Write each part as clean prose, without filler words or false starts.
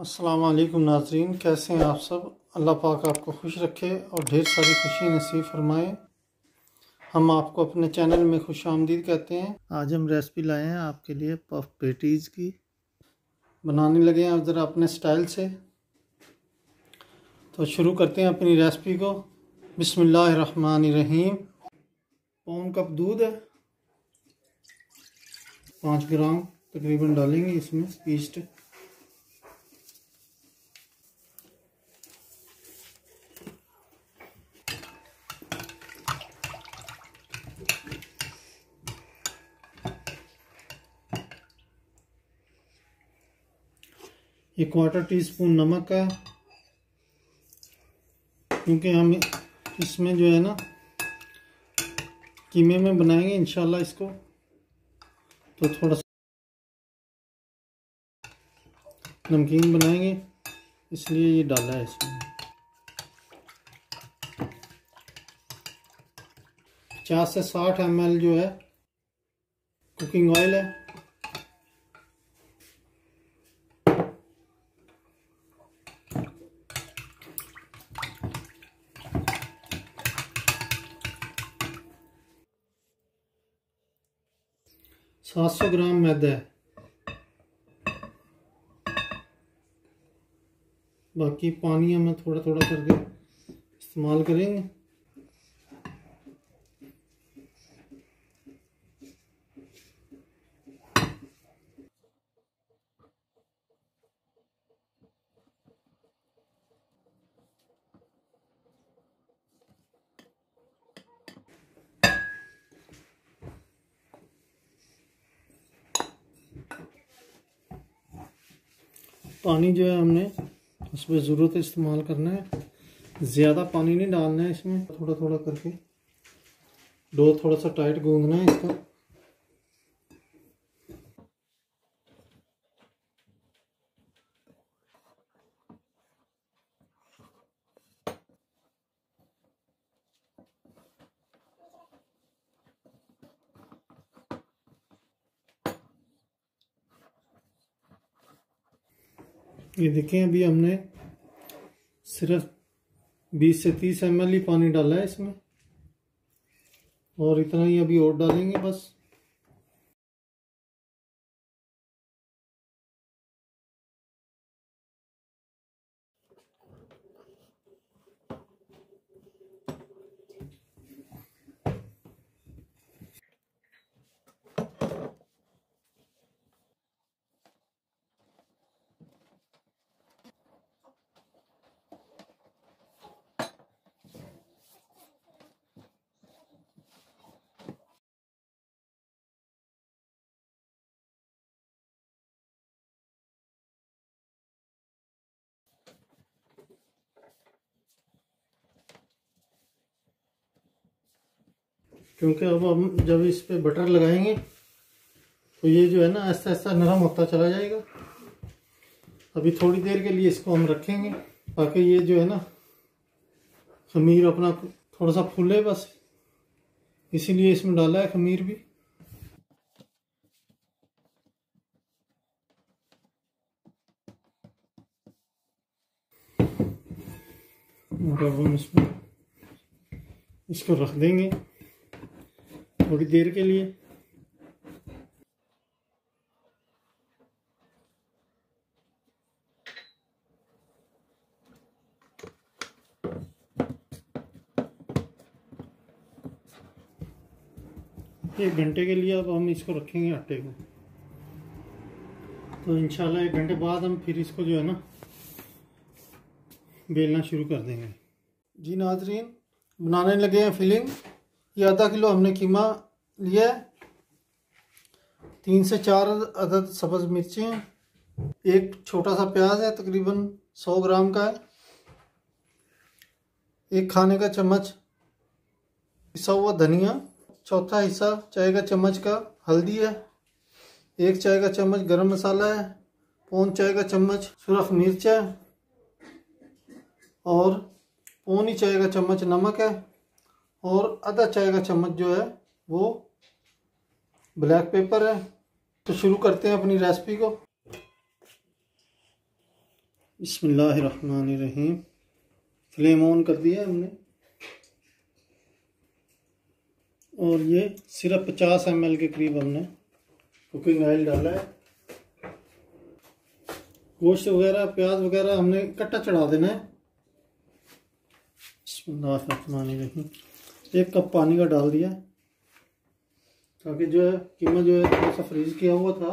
अस्सलाम वालेकुम नाज़रीन, कैसे हैं आप सब। अल्लाह पाक आपको खुश रखे और ढेर सारी खुशी नसीब फरमाए। हम आपको अपने चैनल में खुश आमदीद कहते हैं। आज हम रेसिपी लाए हैं आपके लिए पफ पेटीज़ की। बनाने लगे हैं ज़रा अपने स्टाइल से। तो शुरू करते हैं अपनी रेसिपी को। बिस्मिल्लाहिर्रहमानिर्रहीम। पौन कप दूध है, 5 ग्राम तकरीबन डालेंगे इसमें ईस्ट। ये क्वार्टर टी स्पून नमक है, क्योंकि हम इसमें जो है ना कीमे में बनाएंगे इंशाल्लाह इसको, तो थोड़ा सा नमकीन बनाएंगे, इसलिए ये डाला है इसमें। 50 से 60 ml जो है कुकिंग ऑयल है। सात 700 ग्राम मैदा है। बाकी पानी हमें थोड़ा थोड़ा करके इस्तेमाल करेंगे। पानी जो है हमने उसमें ज़रूरत इस्तेमाल करना है, ज़्यादा पानी नहीं डालना है इसमें। थोड़ा थोड़ा करके डो थोड़ा सा टाइट गूंदना है इसका। ये देखें, अभी हमने सिर्फ 20 से 30 ml ही पानी डाला है इसमें, और इतना ही अभी और डालेंगे बस। क्योंकि अब हम जब इस पे बटर लगाएंगे तो ये जो है ना ऐसा ऐसा नरम होता चला जाएगा। अभी थोड़ी देर के लिए इसको हम रखेंगे ताकि ये जो है ना खमीर अपना थोड़ा सा फूले, बस इसीलिए इसमें डाला है खमीर भी। और अब हम इसको रख देंगे थोड़ी देर के लिए। एक घंटे के लिए अब हम इसको रखेंगे आटे को। तो इंशाल्लाह 1 घंटे बाद हम फिर इसको जो है ना बेलना शुरू कर देंगे। जी नाजरीन, बनाने लगे हैं फिलिंग। ये आधा किलो हमने कीमा लिया है, 3 से 4 अदद सब्ज़ मिर्चें हैं, एक छोटा सा प्याज है तकरीबन 100 ग्राम का है, 1 खाने का चम्मच पिसा हुआ धनिया, चौथा हिस्सा चाय का चम्मच का हल्दी है, 1 चाय का चम्मच गरम मसाला है, पौन चाय का चम्मच सुरख मिर्च है, और पौनी चाय का चम्मच नमक है, और आधा चाय का चम्मच जो है वो ब्लैक पेपर है। तो शुरू करते हैं अपनी रेसिपी को। बिस्मिल्लाहिर्रहमानिर्रहीम। फ्लेम ऑन कर दिया हमने और ये सिर्फ 50 ml के करीब हमने कुकिंग ऑयल डाला है। गोश्त वगैरह प्याज वगैरह हमने इकट्ठा चढ़ा देना है। बिस्मिल्लाहिर्रहमानिर्रहीम। 1 कप पानी का डाल दिया ताकि जो है कीमा जो है थोड़ा सा फ्रीज किया हुआ था।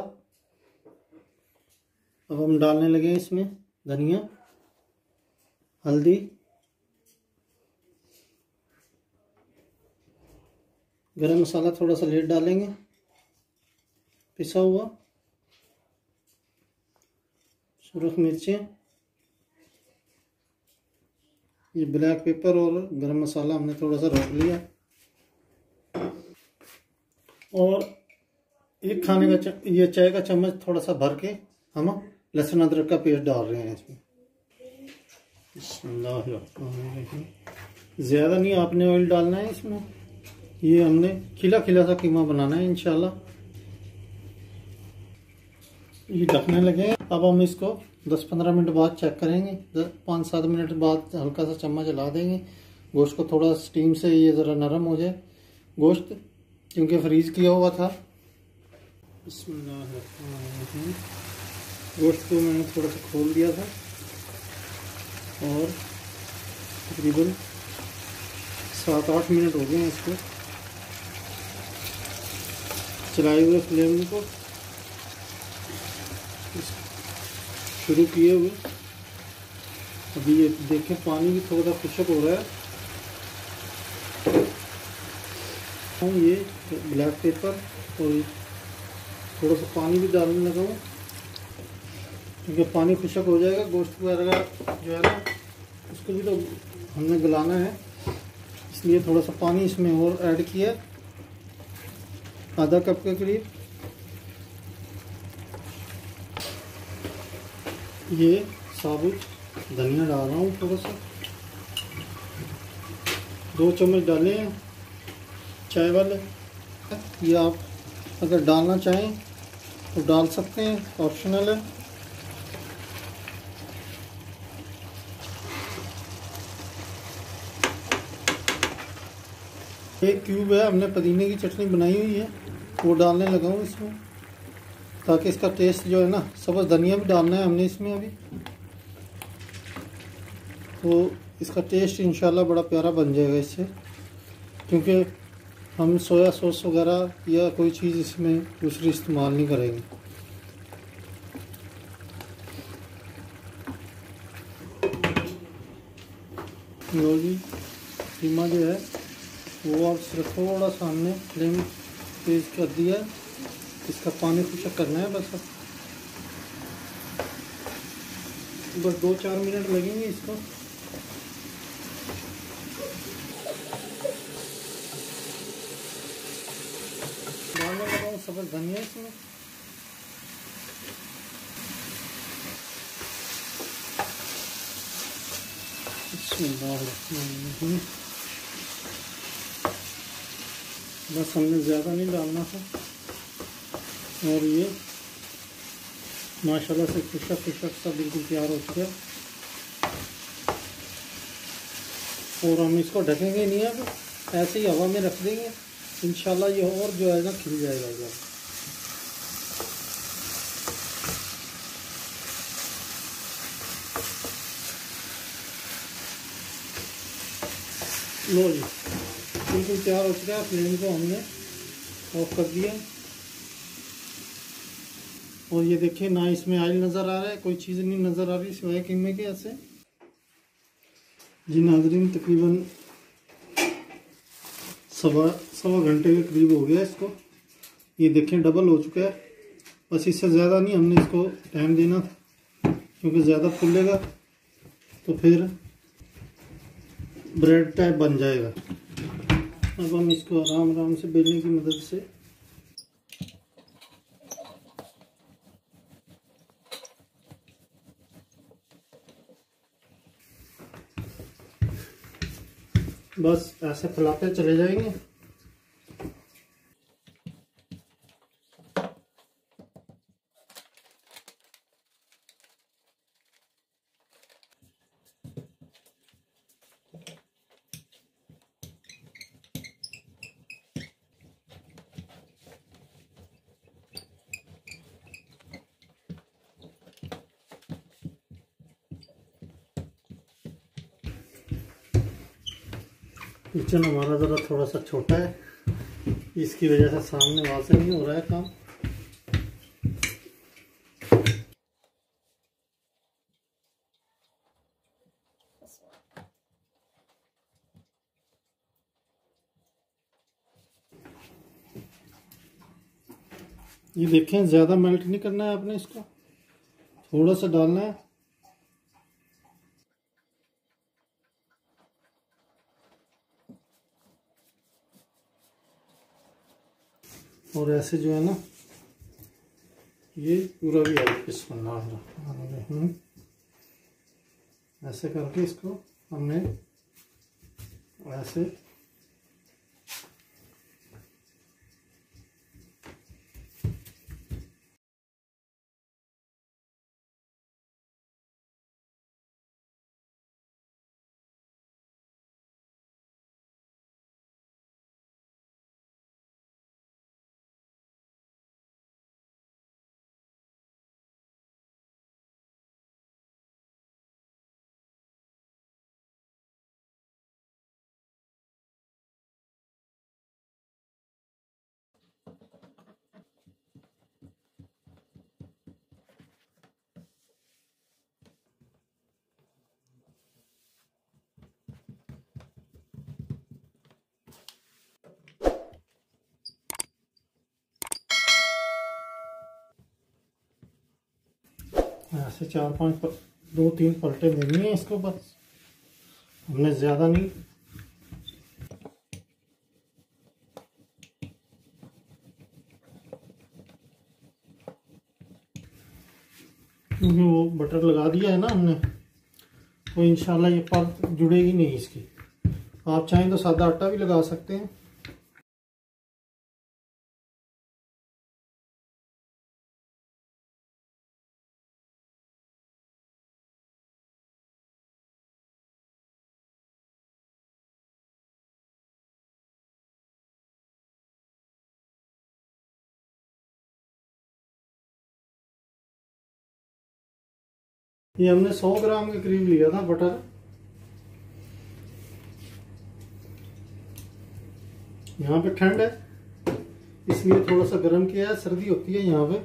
अब हम डालने लगे इसमें धनिया, हल्दी, गरम मसाला थोड़ा सा लेट डालेंगे पिसा हुआ, सुरख मिर्चें, ये ब्लैक पेपर और गरम मसाला हमने थोड़ा सा रोक लिया और एक खाने का ये चाय का चम्मच थोड़ा सा भर के हम लहसुन अदरक का पेस्ट डाल रहे हैं इसमें। ज़्यादा नहीं आपने ऑयल डालना है इसमें। ये हमने खिला खिला सा कीमा बनाना है इंशाल्लाह। ये ढकने लगे हैं। अब हम इसको 10-15 मिनट बाद चेक करेंगे। 5-7 मिनट बाद हल्का सा चम्मच हिला देंगे। गोश्त को थोड़ा स्टीम से ये ज़रा नरम हो जाए गोश्त, क्योंकि फ्रीज किया हुआ था। बिस्मिल्लाह। गोश्त को मैंने थोड़ा सा खोल दिया था और तकरीबन 7-8 मिनट हो गए हैं इसको चलाए हुए फ्लेम को शुरू किए हुए। अभी ये देखें पानी भी थोड़ा खुश्क हो रहा है। ये ब्लैक पेपर और थोड़ा सा पानी भी डालने लगा हूँ क्योंकि पानी खुश्क हो जाएगा। गोश्त वगैरह जो है ना उसको भी तो हमने गलाना है, इसलिए थोड़ा सा पानी इसमें और ऐड किया, आधा कप के करीब। ये साबुत धनिया डाल रहा हूँ थोड़ा सा, 2 चम्मच डाले हैं चाय वाले। ये आप अगर डालना चाहें तो डाल सकते हैं, ऑप्शनल है। एक क्यूब है हमने पुदीने की चटनी बनाई हुई है, वो डालने लगा हूँ इसमें ताकि इसका टेस्ट जो है ना, सब्ज़ धनिया भी डालना है हमने इसमें अभी, तो इसका टेस्ट इंशाल्लाह बड़ा प्यारा बन जाएगा इससे। क्योंकि हम सोया सॉस वगैरह या कोई चीज़ इसमें दूसरी इस्तेमाल नहीं करेंगे। लो जी, कीमा जो है वो अब सिर्फ थोड़ा सा हमने फ्लेम तेज कर दिया, इसका पानी खुश्क करना है बस। 2-4 मिनट लगेंगे इसको। डालने लगा हूँ सब्ज़ धनिया इसमें। बस हमने ज़्यादा नहीं डालना था और ये माशाल्लाह से खुश्क सा बिल्कुल तैयार हो चुका है। और हम इसको ढकेंगे नहीं, अब ऐसे ही हवा में रख देंगे, इंशाल्लाह ये और जो है ना खिल जाएगा इधर। लो जी, बिल्कुल तैयार हो चुका है। फ्लेम को हमने ऑफ कर दिया और ये देखिए ना इसमें ऑयल नज़र आ रहा है, कोई चीज़ नहीं नज़र आ रही सिवाय कीमे के। ऐसे जी नाज़रीन, तकरीबन सवा घंटे के करीब हो गया इसको। ये देखें डबल हो चुका है। बस इससे ज़्यादा नहीं हमने इसको टाइम देना था, क्योंकि ज़्यादा फूलेगा तो फिर ब्रेड टाइप बन जाएगा। अब हम इसको आराम आराम से बेलने की मदद से बस ऐसे फैलाते चले जाएंगे। किचन हमारा ज़रा थोड़ा सा छोटा है, इसकी वजह से सामने वहाँ से नहीं हो रहा है काम। ये देखें, ज़्यादा मेल्ट नहीं करना है आपने, इसको थोड़ा सा डालना है। और ऐसे जो है ना, ये पूरा भी ऐसे करके इसको हमने ऐसे ऐसे 4-5 2-3 पलटे देनी है इसको, बस हमने ज़्यादा नहीं। क्योंकि वो बटर लगा दिया है ना हमने, तो इंशाल्लाह ये परत जुड़ेगी नहीं इसकी। आप चाहें तो सादा आटा भी लगा सकते हैं। ये हमने 100 ग्राम के करीब लिया था बटर। यहाँ पे ठंड है इसलिए थोड़ा सा गर्म किया है, सर्दी होती है यहाँ पे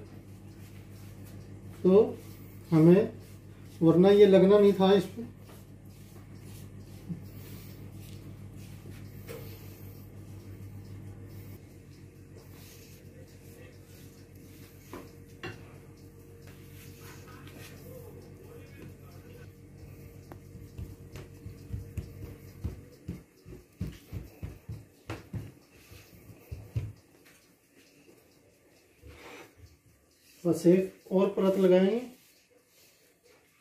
तो हमें, वरना ये लगना नहीं था इस पे। बस एक और परत लगाएंगे,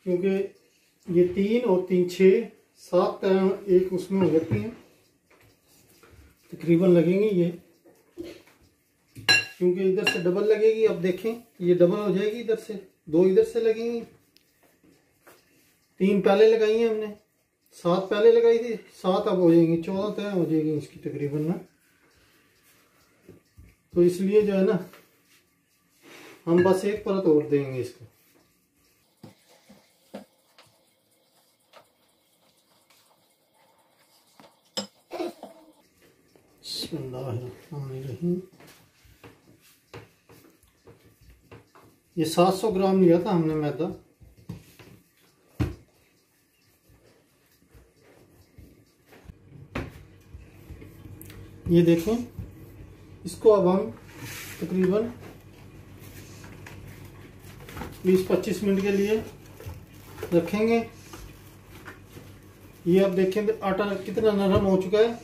क्योंकि ये 3 और 3 6 7 तरह एक उसमें हो जाती हैं, तकरीबन लगेंगी ये, क्योंकि इधर से डबल लगेगी। अब देखें ये डबल हो जाएगी, इधर से 2 इधर से लगेंगी। 3 पहले लगाई हैं हमने, 7 पहले लगाई थी, 7 अब हो जाएंगी, 14 तय हो जाएगी इसकी तकरीबन ना। तो इसलिए जो है ना, हम बस एक परत और देंगे इसको। बिस्मिल्लाहिर्रहमानिर्रहीम। ये 700 ग्राम लिया था हमने मैदा। ये देखें, इसको अब हम तकरीबन 20-25 मिनट के लिए रखेंगे। ये अब देखें आटा कितना नरम हो चुका है,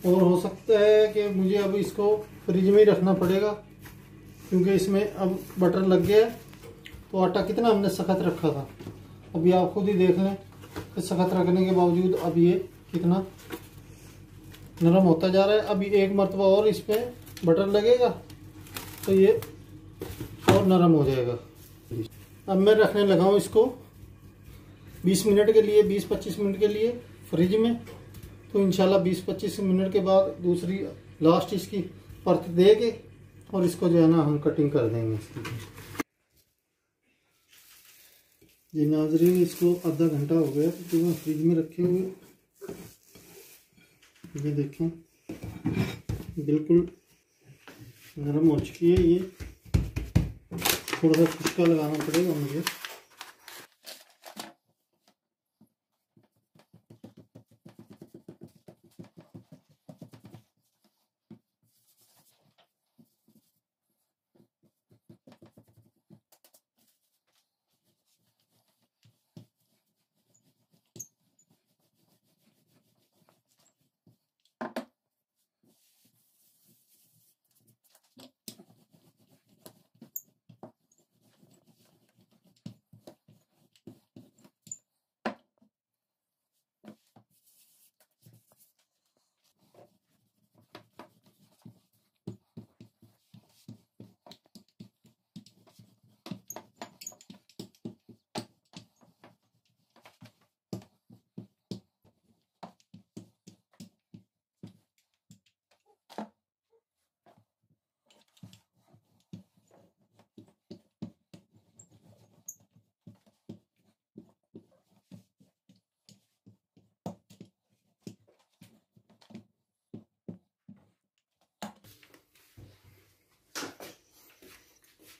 और हो सकता है कि मुझे अब इसको फ्रिज में ही रखना पड़ेगा, क्योंकि इसमें अब बटर लग गया है। तो आटा कितना हमने सख्त रखा था, अभी आप खुद ही देख लें कि सख्त रखने के बावजूद अब ये कितना नरम होता जा रहा है। अभी एक मरतबा और इस पर बटर लगेगा तो ये और नरम हो जाएगा। अब मैं रखने लगा हूँ इसको 20 मिनट के लिए, 20-25 मिनट के लिए फ्रिज में। तो इंशाल्लाह 20-25 मिनट के बाद दूसरी लास्ट इसकी परत देके और इसको जो है ना हम कटिंग कर देंगे इसकी। जी नाज़रीन, इसको आधा घंटा हो गया तो फ्रिज में रखे हुए। ये देखें बिल्कुल नरम हो चुकी है। ये थोड़ा सा फुटका लगाना पड़ेगा मुझे।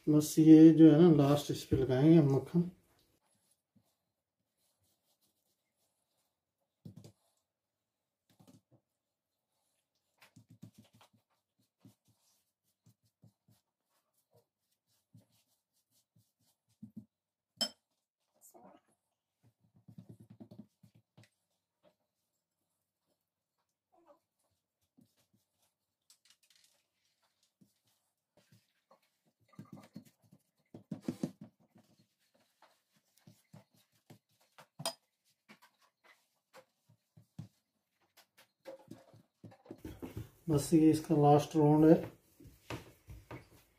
बस ये जो है ना लास्ट इस पे लगाएंगे हम मक्खन। बस ये इसका लास्ट राउंड है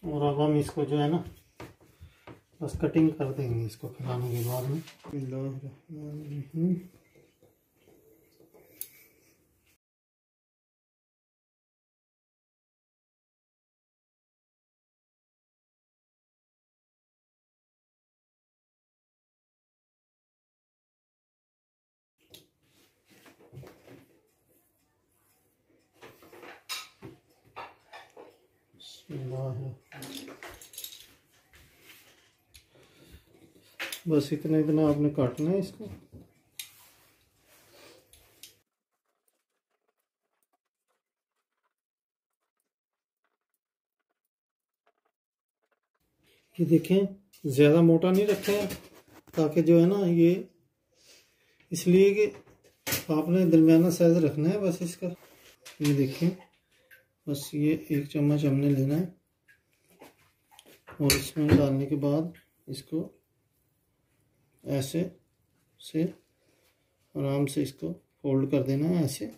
और अब हम इसको जो है ना बस कटिंग कर देंगे इसको खिलाने के बाद में। बस इतना इतना आपने काटना है इसको। ये देखें ज़्यादा मोटा नहीं रखा है ताकि जो है ना ये इसलिए कि आपने दरमियाना साइज रखना है बस इसका। ये देखें बस ये 1 चम्मच हमने लेना है और इसमें डालने के बाद इसको ऐसे से आराम से इसको फोल्ड कर देना है ऐसे।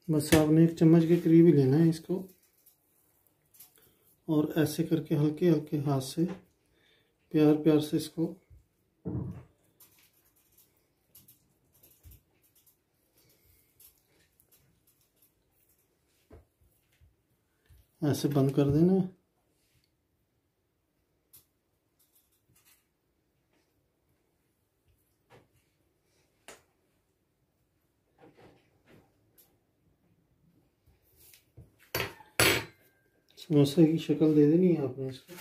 बस आपने 1 चम्मच के करीब ही लेना है इसको और ऐसे करके हल्के हल्के हाथ से प्यार प्यार से इसको ऐसे बंद कर देना है। समोसे की शक्ल दे देनी है आपने इसको।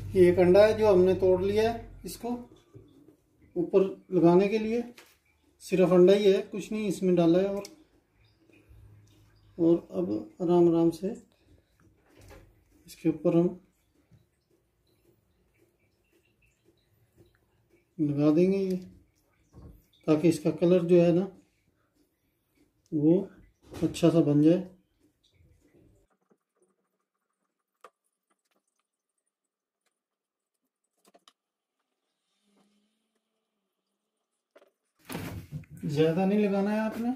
ये एक अंडा है जो हमने तोड़ लिया है, इसको ऊपर लगाने के लिए। सिर्फ अंडा ही है, कुछ नहीं इसमें डाला है। और अब आराम आराम से इसके ऊपर हम लगा देंगे ये, ताकि इसका कलर जो है ना वो अच्छा सा बन जाए। ज़्यादा नहीं लगाना है आपने।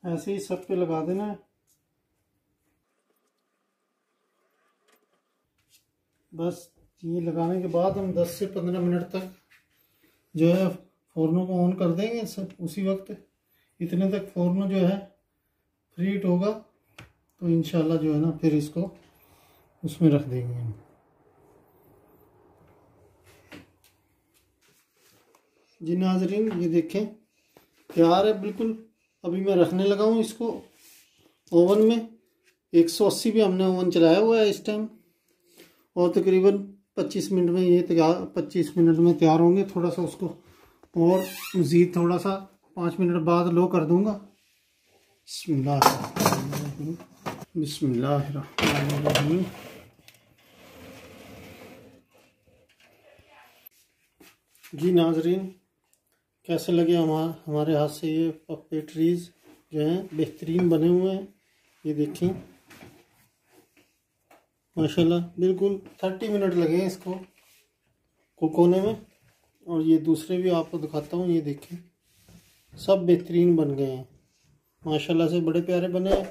ऐसे ही सब पे लगा देना है। बस ये लगाने के बाद हम 10 से 15 मिनट तक जो है फ़ोरनों को ऑन कर देंगे। सब उसी वक्त इतने तक फ़ोरनों जो है फ्री हीट होगा, तो इंशाल्लाह जो है ना फिर इसको उसमें रख देंगे हम। जी नाजरीन, ये देखें तैयार है बिल्कुल। अभी मैं रखने लगा हूँ इसको ओवन में। 180 पे हमने ओवन चलाया हुआ है इस टाइम, और तकरीबन 25 मिनट में ये तैयार 25 मिनट में तैयार होंगे। थोड़ा सा उसको और मज़ीद थोड़ा सा 5 मिनट बाद लो कर दूंगा। बिस्मिल्लाहिर्रहमानिर्रहीम। जी नाजरीन, कैसे लगे हमारे हाथ से ये पेस्ट्रीज जो हैं बेहतरीन बने हुए हैं। ये देखें माशाल्लाह, बिल्कुल 30 मिनट लगे हैं इसको कुक होने में। और ये दूसरे भी आपको दिखाता हूँ, ये देखें सब बेहतरीन बन गए हैं माशाल्लाह से, बड़े प्यारे बने हैं।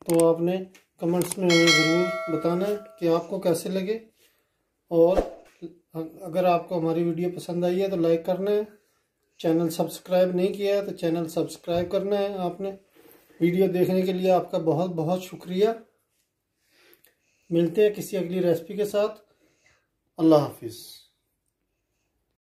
तो आपने कमेंट्स में हमें ज़रूर बताना है कि आपको कैसे लगे, और अगर आपको हमारी वीडियो पसंद आई है तो लाइक करना है। चैनल सब्सक्राइब नहीं किया है तो चैनल सब्सक्राइब करना है आपने। वीडियो देखने के लिए आपका बहुत बहुत शुक्रिया। मिलते हैं किसी अगली रेसिपी के साथ। अल्लाह हाफिज़।